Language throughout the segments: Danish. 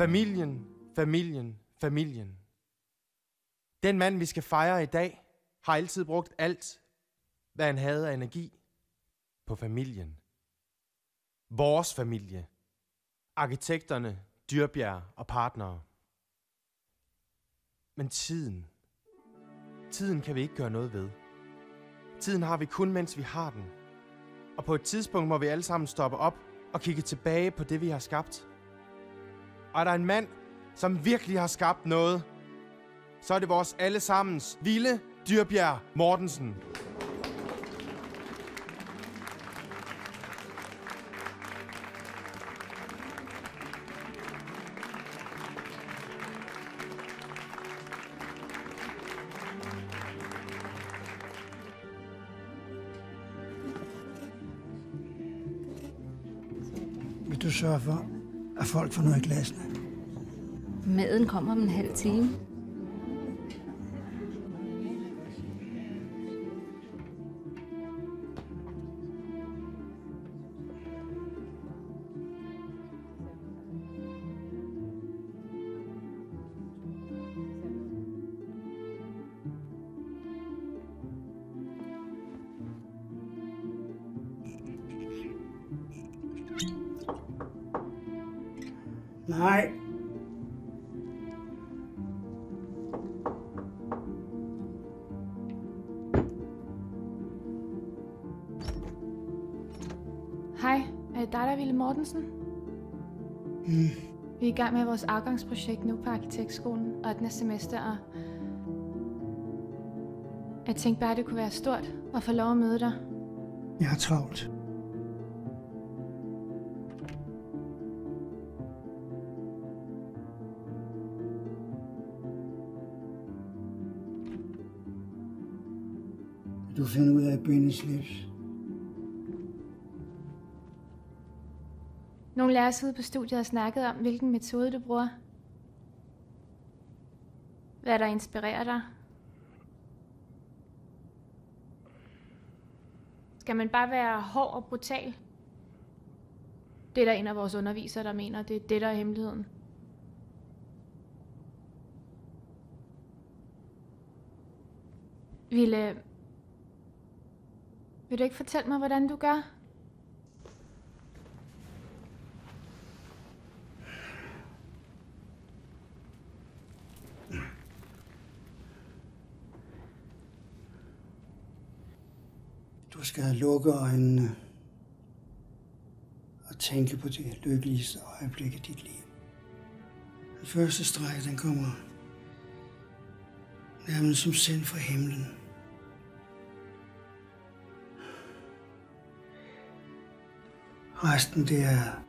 Familien, familien, familien. Den mand, vi skal fejre i dag, har altid brugt alt, hvad han havde af energi, på familien. Vores familie. Arkitekterne, Dyrbjerg og partnere. Men tiden kan vi ikke gøre noget ved. Tiden har vi kun, mens vi har den. Og på et tidspunkt må vi alle sammen stoppe op og kigge tilbage på det, vi har skabt. Og er der en mand, som virkelig har skabt noget, så er det vores allesammens Ville Dyrbjerg Mortensen. Vil du sørge for, at folk får noget i glassene? Maden kommer om en halv time. Nej. Hej, er det dig, der er Ville Mortensen? Vi er i gang med vores afgangsprojekt nu på Arkitektskolen, 8. semester, og jeg tænkte bare, det kunne være stort at få lov at møde dig. Jeg har travlt. Du finder ud af at binde slips. Nogle lærere ude på studiet har snakket om, hvilken metode du bruger. Hvad der inspirerer dig. Skal man bare være hård og brutal? Det er der en af vores undervisere, der mener, det er det, der er hemmeligheden. Vil du ikke fortælle mig, hvordan du gør? Du skal lukke øjnene og tænke på det lykkeligste øjeblik i dit liv. Den første streg, den kommer nærmest som sendt fra himlen. Resten, det er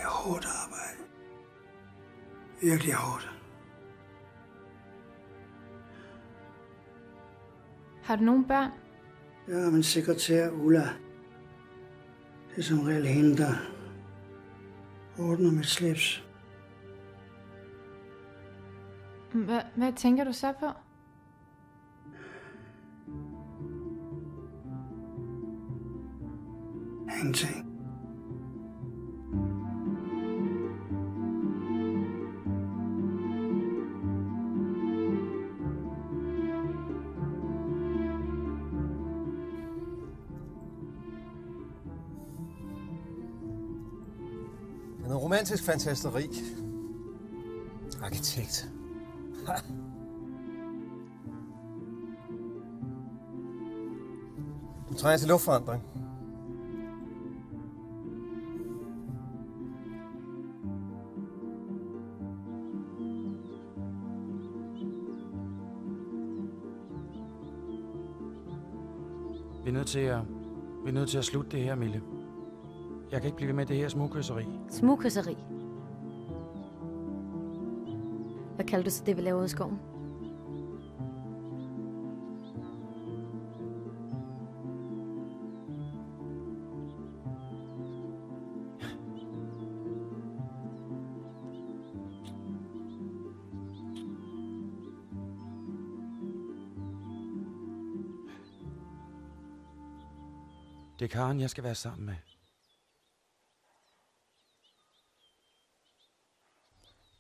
hårdt arbejde. Virkelig hårdt. Har du nogle børn? Ja, min sekretær Ulla. Det er som regel hende, der ordner mit slips. Hvad tænker du så på? Ingenting. Noget romantisk fantasteri. Arkitekt. Du trænger til luftforandring. Vi er nødt til at slutte det her, Mille. Jeg kan ikke blive ved med det her smugkysseri. Smugkysseri? Hvad kalder du så det, vi laver ude i skoven? Det er Karen, jeg skal være sammen med.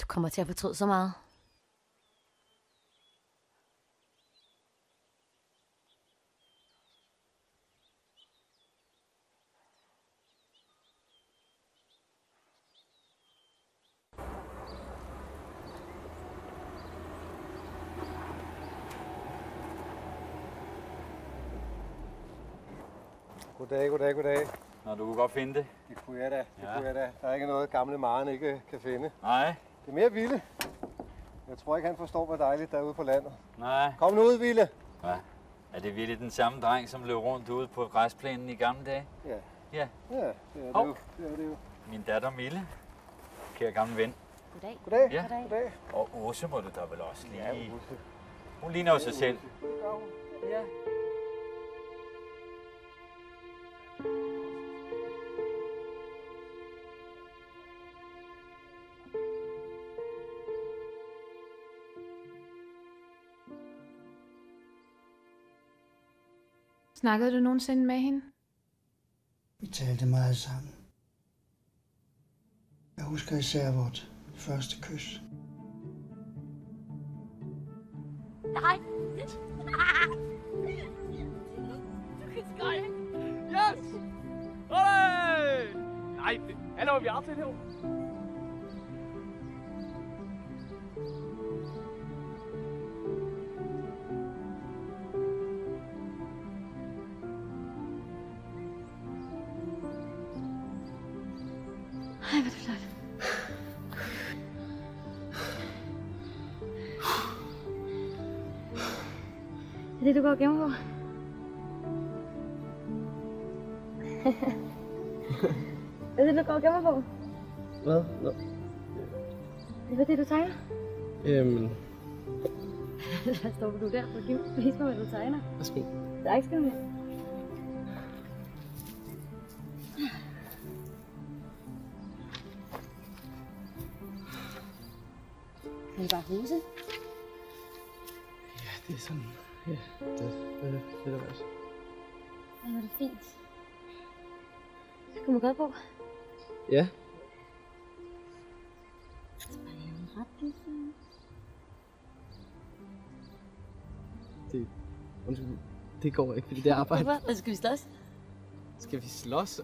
kommer til at fortryde så meget. Goddag. Nå, du kunne godt finde det. Det kunne jeg da. Der er ikke noget, gamle Maren ikke kan finde. Nej. Det er mere Ville. Jeg tror ikke, han forstår, hvor dejligt der er ude på landet. Nej. Kom nu ud, Ville. Hvad? Er det virkelig den samme dreng, som løb rundt ude på græsplænen i gamle dage? Ja. Ja. Ja, det er Hov. det jo. Min datter Mille. Kære gamle ven. Goddag. Goddag. Ja. Goddag. Og Åse må du da vel også lige... Ja, Åse. Hun ligner jo sig selv. Ja. Snakkede du nogensinde med hende? Vi talte meget sammen. Jeg husker især vort første kys. Nej. Yes! Hey! Nej, hallo, vi er aftalt her. Ej, hvor er det flot. Er det, du går og gemmer på? Er det, du går og gemmer på? Hvad? Nå. Det var det, du tegner? Jamen, Der står du der på Kim. Vis mig, hvad du tegner. værsgo. Der er ikke skrevet mere. Er det bare huse? Ja, det er sådan... Ja, det er også. Ja, det er fint. Så kan man godt bo. Ja. Så bare lave en rettelse. Undskyld, det går ikke, fordi det er arbejde. Hvorfor? Hvad skal vi slås? Skal vi slås?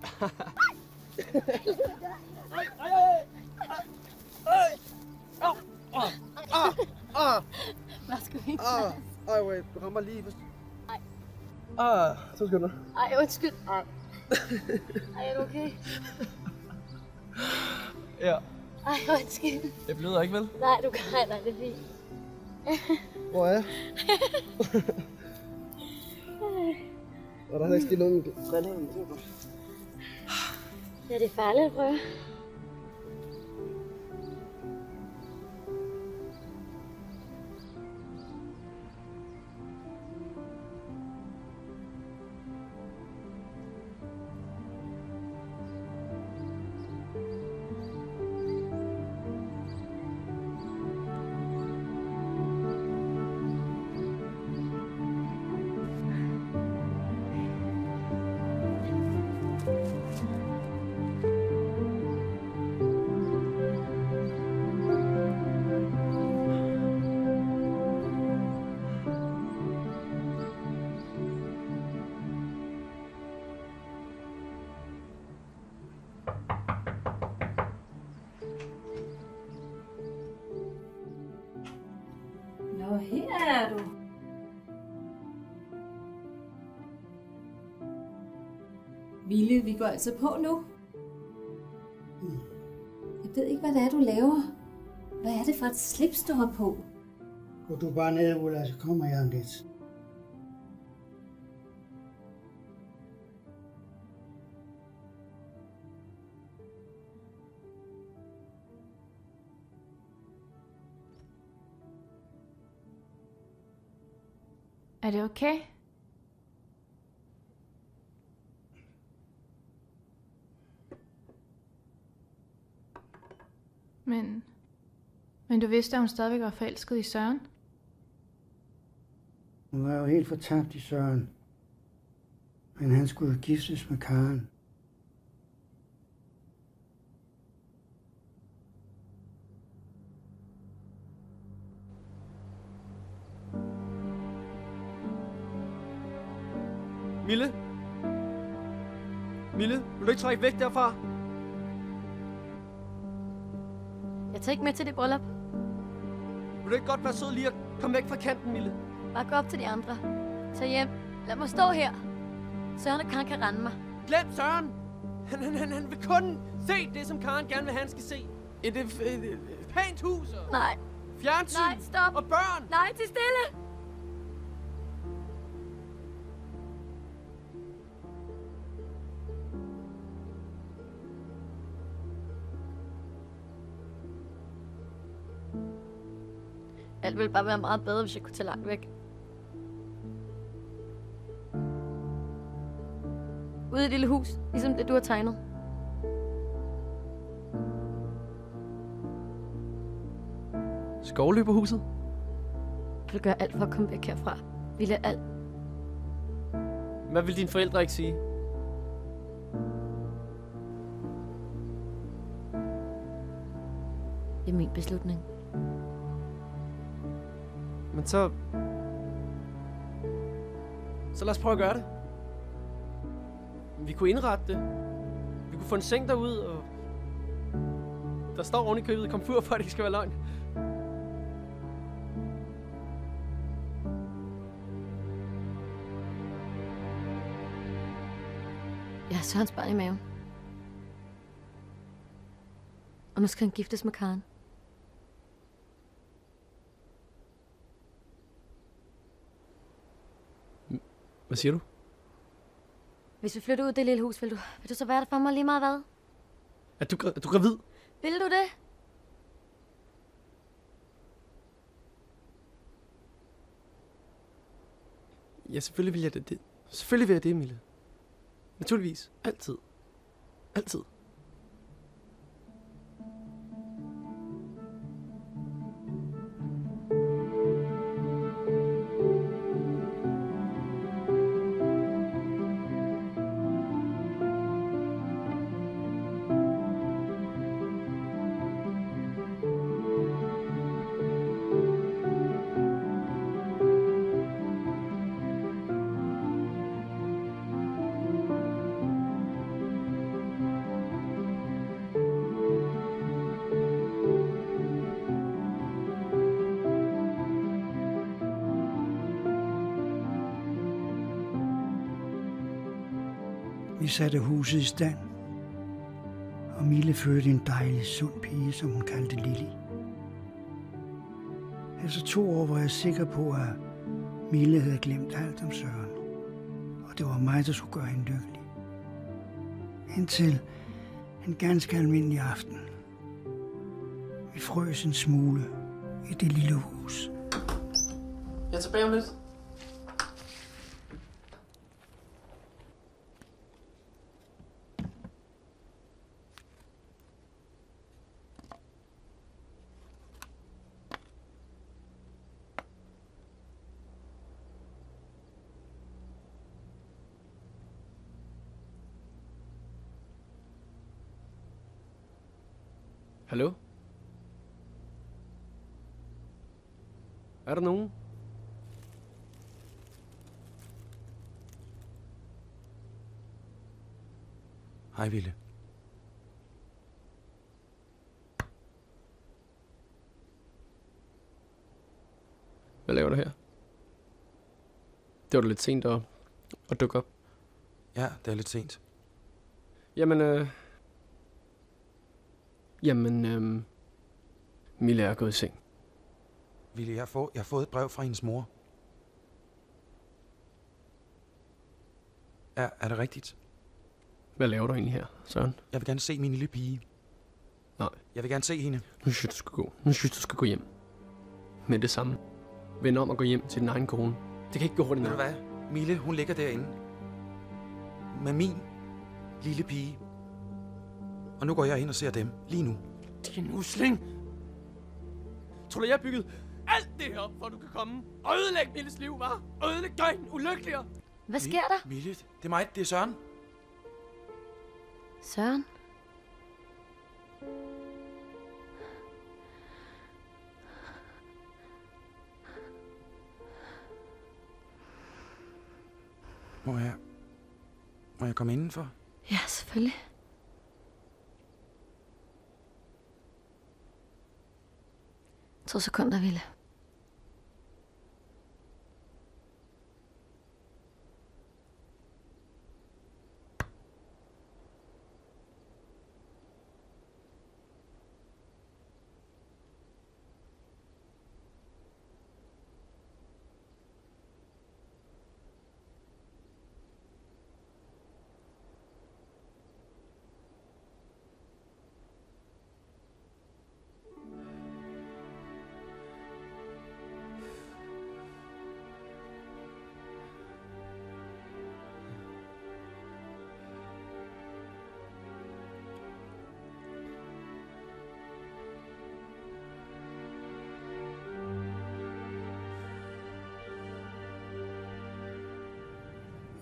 Hvad skal vi Ej, wait, du rammer lige. Ej. 2 sekunder. Ej, undskyld. Ej. Ej, er du okay? Ja. Ej, undskyld. Jeg bløder ikke, vel? Nej, du kan. Nej, det er fint. Hvor er jeg? Og der er ikke sket noget med brillerne. Ja, det er farligt at prøve. Nå, her er du. Ville, vi går altså på nu. Jeg ved ikke, hvad det er, du laver. Hvad er det for et slips, du har på? Gå du bare ned, Ulla, så kommer jeg om lidt. Er det okay? Men du vidste, at hun stadigvæk var forelsket i Søren? Hun var jo helt fortabt i Søren. Men han skulle giftes med Karen. Mille? Mille, vil du ikke trække væk derfra? Jeg tager ikke med til det bryllup. Vil du ikke godt være sød lige at komme væk fra kanten, Mille? Bare gå op til de andre. Tag hjem. Lad mig stå her. Søren og Karen kan rende mig. Glem Søren! Han vil kun se det, som Karen gerne vil have, han skal se. Et pænt hus og Nej. fjernsyn Nej, stop. og børn. Nej, til stille. Alt ville bare være meget bedre, hvis jeg kunne tage langt væk. Ude i et lille hus, ligesom det, du har tegnet. Skovløberhuset? Jeg vil gøre alt for at komme væk herfra. Ville alt. Hvad vil dine forældre ikke sige? Det er min beslutning. Men så lad os prøve at gøre det. Vi kunne indrette det. Vi kunne få en seng derude, og der står oven i købet komfur for, at det ikke skal være løgn. Jeg har Sørens barn i maven. Og nu skal han giftes med Karen. Hvad siger du? Hvis vi flytter ud af det lille hus, vil du så være der for mig lige meget hvad? Er du gravid? Vil du det? Ja, selvfølgelig vil jeg det. Selvfølgelig vil jeg det, Mille. Naturligvis. Altid. Altid. Vi satte huset i stand, og Mille fødte en dejlig, sund pige, som hun kaldte Lili. Efter 2 år var jeg sikker på, at Mille havde glemt alt om Søren, og det var mig, der skulle gøre hende lykkelig. Indtil en ganske almindelig aften. Vi frøs en smule i det lille hus. Jeg er tilbage om lidt. Hallo? Er der nogen? Hej, Ville. Hvad laver du her? Det var da lidt sent at dukke op. Ja, det er lidt sent. Jamen, Mille er gået i seng. Ville, jeg har fået et brev fra hendes mor. Er det rigtigt? Hvad laver du egentlig her, Søren? Jeg vil gerne se min lille pige. Nej. Jeg vil gerne se hende. Nu synes jeg, du skal gå hjem. Med det samme. Vend om at gå hjem til din egen kone. Det kan ikke gå hurtigt nok. Ved du hvad? Mille, hun ligger derinde. Med min lille pige. Og nu går jeg hen og ser dem. Lige nu. Din usling! Tror du, jeg har bygget alt det her op, for at du kan komme og ødelægge Milles liv, hva'? Og ødelægge dig ulykkeligere. Hvad sker der? Mille, det er mig. Det er Søren. Søren? Må jeg Må jeg komme indenfor? Ja, selvfølgelig. To sekunder, Ville.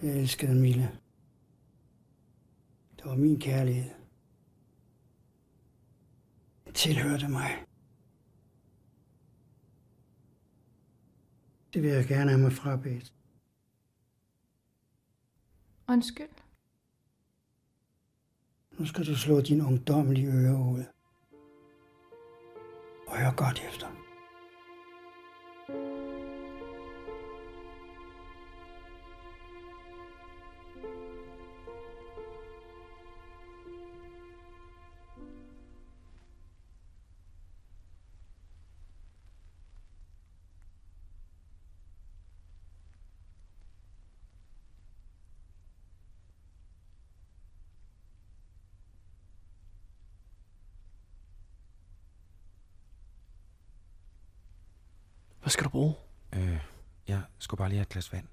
Jeg elskede Mille. Det var min kærlighed. Det tilhørte mig. Det vil jeg gerne have mig frabedt. Undskyld. Nu skal du slå din ungdommelige ører ud. Og hør godt efter. Hvad skal du bruge? Jeg skulle bare lige have et glas vand.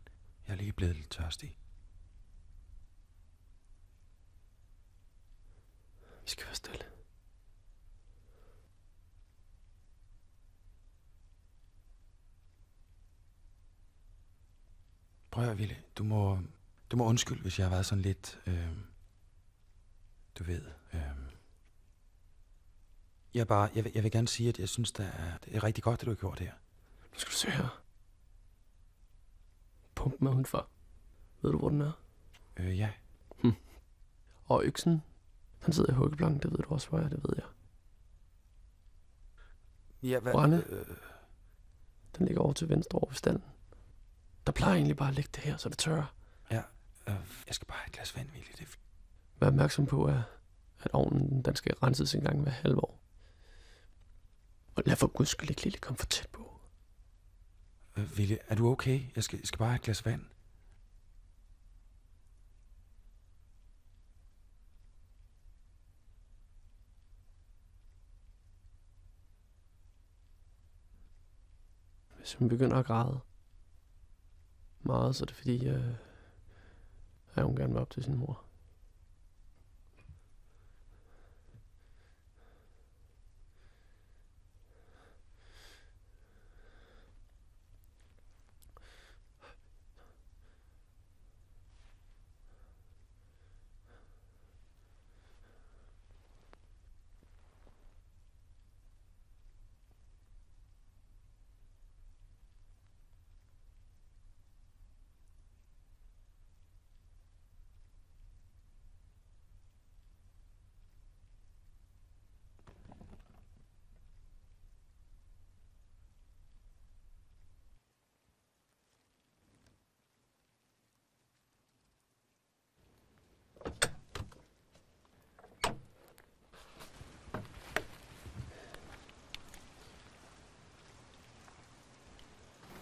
Jeg er lige blevet lidt tørstig. Vi skal være stille. Prøv at høre, Ville. Du må undskylde, hvis jeg har været sådan lidt... du ved... Jeg vil gerne sige, at jeg synes, det er rigtig godt, det du har gjort her. Nu skal du se her. Pumpen er udenfor. Ved du, hvor den er? Ja. Og øksen, han sidder i huggeplanken, det ved du også, hvor jeg, det ved jeg. Ja, hvad? Brænde, den ligger over til venstre over ved standen. Der plejer egentlig bare at ligge det her, så det tørrer. Ja, jeg skal bare have et glas vand, Ville. Det er fint. Vær opmærksom på, at ovnen den skal renses en gang hver halve år. Og lad for guds skyld ikke lille komme for tæt på. Ville, er du okay? Jeg skal bare have et glas vand. Hvis hun begynder at græde meget, så er det fordi, at hun gerne vil op til sin mor.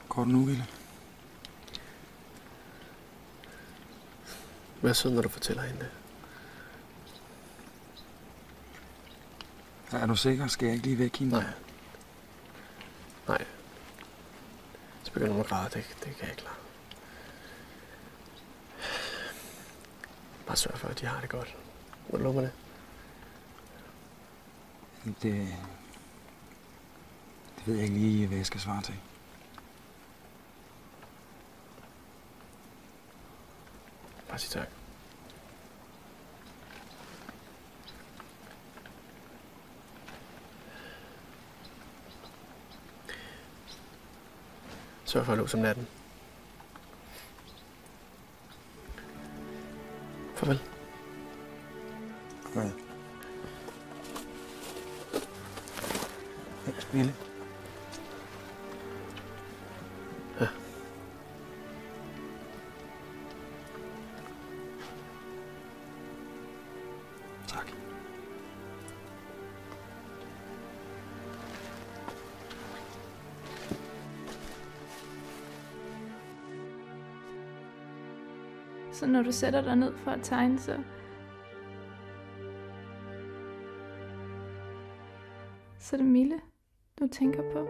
Går du nu, Ville? Vær sød, når du fortæller hende det. Er du sikker? Skal jeg ikke lige væk hende? Nej. Så begynder hun at græde, det kan jeg ikke klare. Bare sørg for, at de har det godt. Må du love mig det? Det ved jeg ikke lige, hvad jeg skal svare til. Bare sig tak. Sørg for at låse om natten. Farvel. Farvel. Mille. Ja. Tak. Så når du sætter dig ned for at tegne, så er det Mille, du tænker på.